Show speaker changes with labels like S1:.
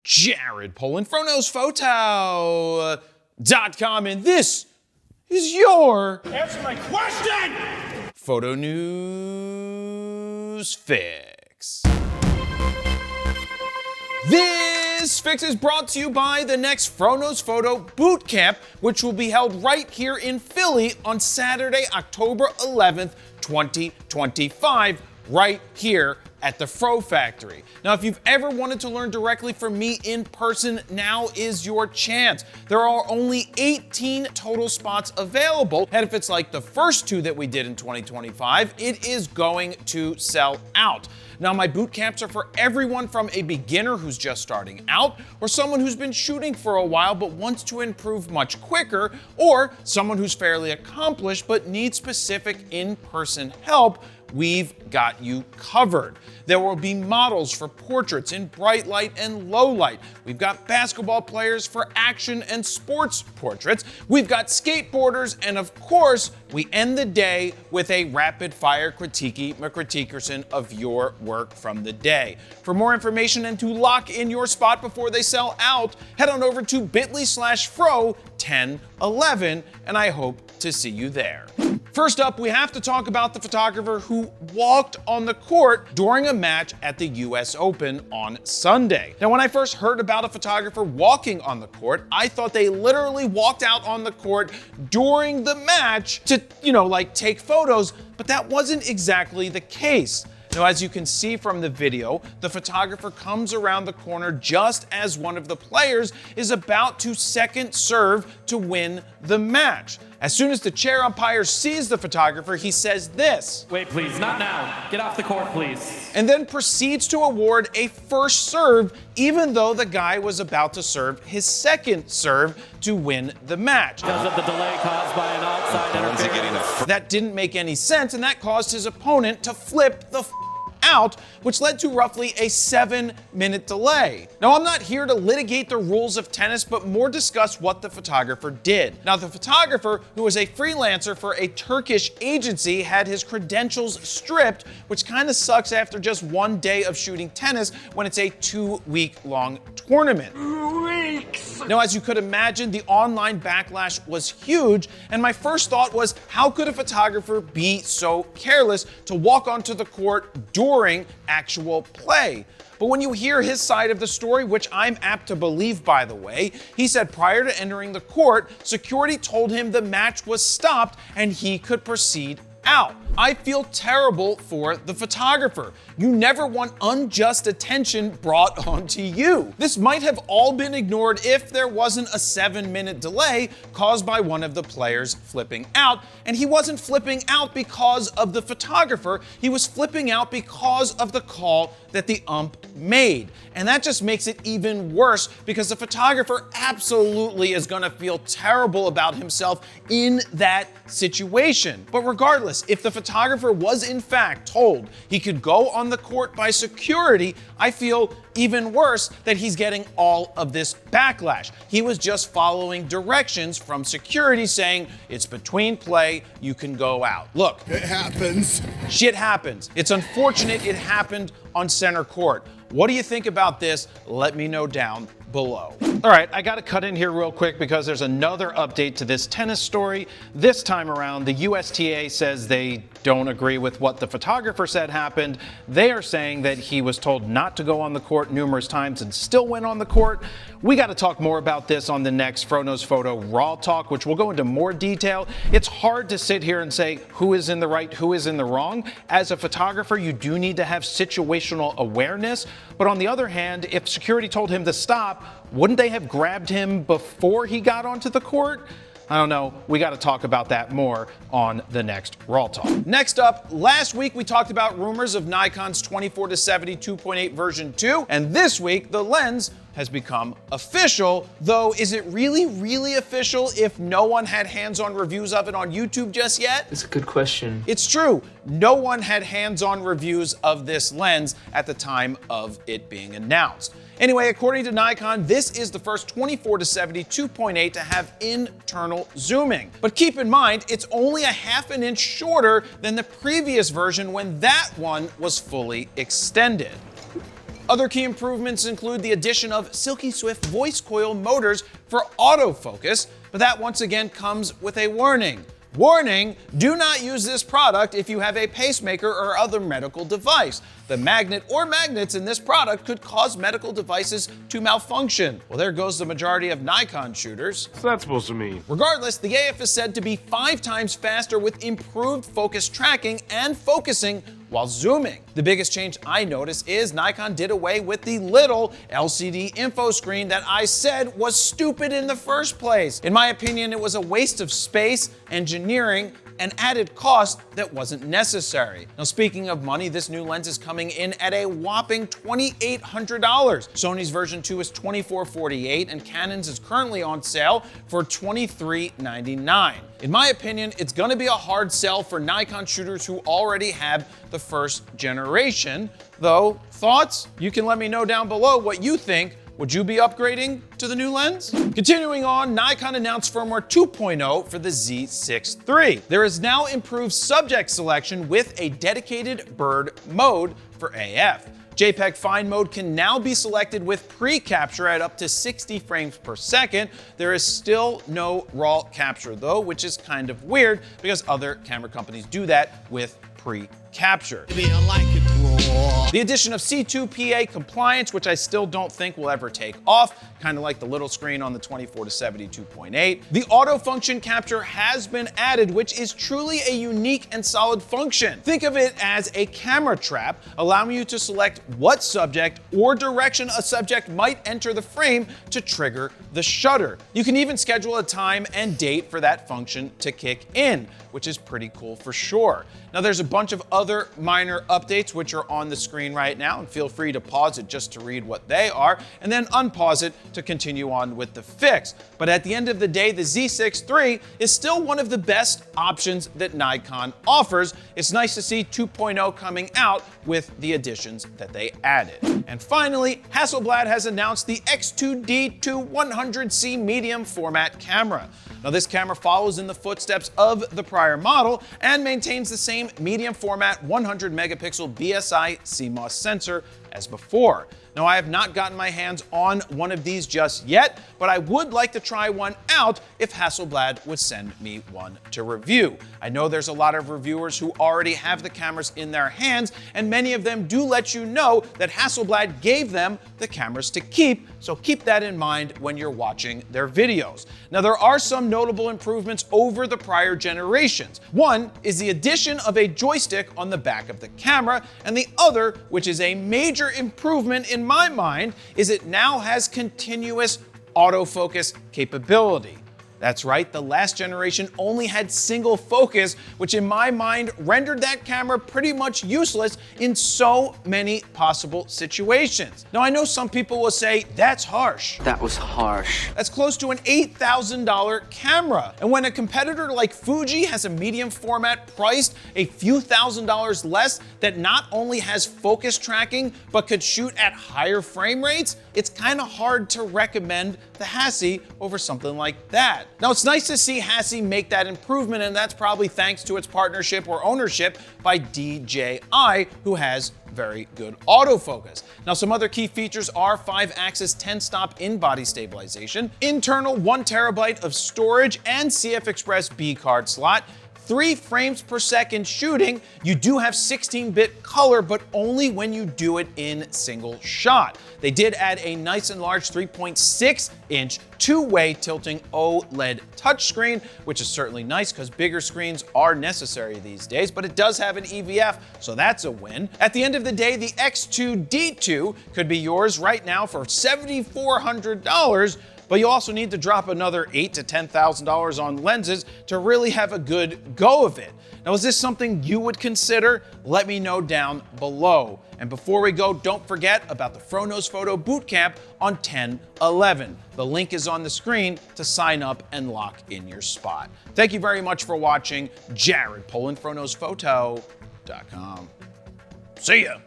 S1: Jared Polin from KnowsPhoto.com, and this is your
S2: Answer my question!
S1: Photo News Fix. This fix is brought to you by the next Knows Photo Boot Camp, which will be held right here in Philly on Saturday, October 11th, 2025, right here at the Fro Factory. Now, if you've ever wanted to learn directly from me in person, now is your chance. There are only 18 total spots available, and if it's like the first two that we did in 2025, it is going to sell out. Now, my boot camps are for everyone from a beginner who's just starting out, or someone who's been shooting for a while but wants to improve much quicker, or someone who's fairly accomplished but needs specific in-person help. We've got you covered. There will be models for portraits in bright light and low light. We've got basketball players for action and sports portraits. We've got skateboarders, and of course, we end the day with a rapid fire critiquerson of your work from the day. For more information and to lock in your spot before they sell out, head on over to bit.ly/Fro1011, and I hope to see you there. First up, we have to talk about the photographer who walked on the court during a match at the US Open on Sunday. Now, when I first heard about a photographer walking on the court, I thought they literally walked out on the court during the match to, take photos, but that wasn't exactly the case. Now, as you can see from the video, the photographer comes around the corner just as one of the players is about to second serve to win the match. As soon as the chair umpire sees the photographer, he says this:
S3: "Wait, please, not now. Get off the court, please."
S1: And then proceeds to award a first serve, even though the guy was about to serve his second serve to win the match.
S3: Because of the delay caused by an outside interference.
S1: That didn't make any sense, and that caused his opponent to flip the out, which led to roughly a 7-minute delay. Now, I'm not here to litigate the rules of tennis, but more discuss what the photographer did. Now, the photographer, who was a freelancer for a Turkish agency, had his credentials stripped, which kind of sucks after just one day of shooting tennis when it's a 2-week-long tournament.
S2: 2 weeks!
S1: Now, as you could imagine, the online backlash was huge, and my first thought was, how could a photographer be so careless to walk onto the court during actual play? But when you hear his side of the story, which I'm apt to believe, by the way, he said prior to entering the court, security told him the match was stopped and he could proceed out. I feel terrible for the photographer. You never want unjust attention brought onto you. This might have all been ignored if there wasn't a 7-minute delay caused by one of the players flipping out. And he wasn't flipping out because of the photographer. He was flipping out because of the call that the ump made. And that just makes it even worse because the photographer absolutely is going to feel terrible about himself in that situation. But regardless, if the photographer was in fact told he could go on the court by security, I feel even worse that he's getting all of this backlash. He was just following directions from security saying, it's between play, you can go out. Look,
S2: It happens.
S1: shit happens. It's unfortunate it happened on center court. What do you think about this? Let me know down below. All right, I gotta cut in here real quick because there's another update to this tennis story. This time around, the USTA says they don't agree with what the photographer said happened. They are saying that he was told not to go on the court numerous times and still went on the court. We gotta talk more about this on the next Knows Photo Raw Talk, which will go into more detail. It's hard to sit here and say who is in the right, who is in the wrong. As a photographer, you do need to have situational awareness. But on the other hand, if security told him to stop, wouldn't they have grabbed him before he got onto the court? I don't know. We got to talk about that more on the next Raw Talk. Next up, last week we talked about rumors of Nikon's 24-70 2.8 version 2, and this week the lens has become official, though is it really official if no one had hands-on reviews of it on YouTube just yet?
S4: It's a good question.
S1: It's true. No one had hands-on reviews of this lens at the time of it being announced. Anyway, according to Nikon, this is the first 24-70 2.8 to have internal zooming. But keep in mind, it's only a half an inch shorter than the previous version when that one was fully extended. Other key improvements include the addition of Silky Swift voice coil motors for autofocus, but that once again comes with a warning. Warning, do not use this product if you have a pacemaker or other medical device. The magnet or magnets in this product could cause medical devices to malfunction. Well, there goes the majority of Nikon shooters.
S2: What's that supposed to mean?
S1: Regardless, the AF is said to be 5 times faster with improved focus tracking and focusing while zooming. The biggest change I noticed is Nikon did away with the little LCD info screen that I said was stupid in the first place. In my opinion, it was a waste of space, engineering, and added cost that wasn't necessary. Now, speaking of money, this new lens is coming in at a whopping $2,800. Sony's version 2 is $2,448, and Canon's is currently on sale for $2,399. In my opinion, it's gonna be a hard sell for Nikon shooters who already have the first generation. Though, thoughts? You can let me know down below what you think. Would you be upgrading to the new lens? Continuing on, Nikon announced firmware 2.0 for the Z6 III. There is now improved subject selection with a dedicated bird mode for AF. JPEG fine mode can now be selected with pre-capture at up to 60 frames per second. There is still no raw capture though, which is kind of weird because other camera companies do that with pre-capture. The addition of C2PA compliance, which I still don't think will ever take off, kind of like the little screen on the 24-72.8. The auto function capture has been added, which is truly a unique and solid function. Think of it as a camera trap, allowing you to select what subject or direction a subject might enter the frame to trigger the shutter. You can even schedule a time and date for that function to kick in, which is pretty cool for sure. Now, there's a bunch of other minor updates which are on the screen right now, and feel free to pause it just to read what they are, and then unpause it to continue on with the fix. But at the end of the day, the Z6 III is still one of the best options that Nikon offers. It's nice to see 2.0 coming out with the additions that they added. And finally, Hasselblad has announced the X2D2 100C medium format camera. Now, this camera follows in the footsteps of the prior model and maintains the same medium format 100 megapixel BSI CMOS sensor as before. Now, I have not gotten my hands on one of these just yet, but I would like to try one out if Hasselblad would send me one to review. I know there's a lot of reviewers who already have the cameras in their hands, and many of them do let you know that Hasselblad gave them the cameras to keep, so keep that in mind when you're watching their videos. Now, there are some notable improvements over the prior generations. One is the addition of a joystick on the back of the camera, and the other, which is a major improvement in my mind, is it now has continuous autofocus capability. That's right, the last generation only had single focus, which in my mind rendered that camera pretty much useless in so many possible situations. Now, I know some people will say, that's harsh.
S4: That was harsh.
S1: That's close to an $8,000 camera. And when a competitor like Fuji has a medium format priced a few $1,000s less that not only has focus tracking, but could shoot at higher frame rates, it's kind of hard to recommend the Hassi over something like that. Now, it's nice to see Hassi make that improvement, and that's probably thanks to its partnership or ownership by DJI, who has very good autofocus. Now, some other key features are 5-axis 10-stop in-body stabilization, internal 1 terabyte of storage, and CF Express B card slot, 3 frames per second shooting. You do have 16-bit color, but only when you do it in single shot. They did add a nice and large 3.6-inch two-way tilting OLED touchscreen, which is certainly nice because bigger screens are necessary these days, but it does have an EVF, so that's a win. At the end of the day, the X2D2 could be yours right now for $7,400, but you also need to drop another $8,000 to $10,000 on lenses to really have a good go of it. Now, is this something you would consider? Let me know down below. And before we go, don't forget about the Fronos Photo Bootcamp on 10/11. The link is on the screen to sign up and lock in your spot. Thank you very much for watching. Jared, PolinFronosPhoto.com. See ya.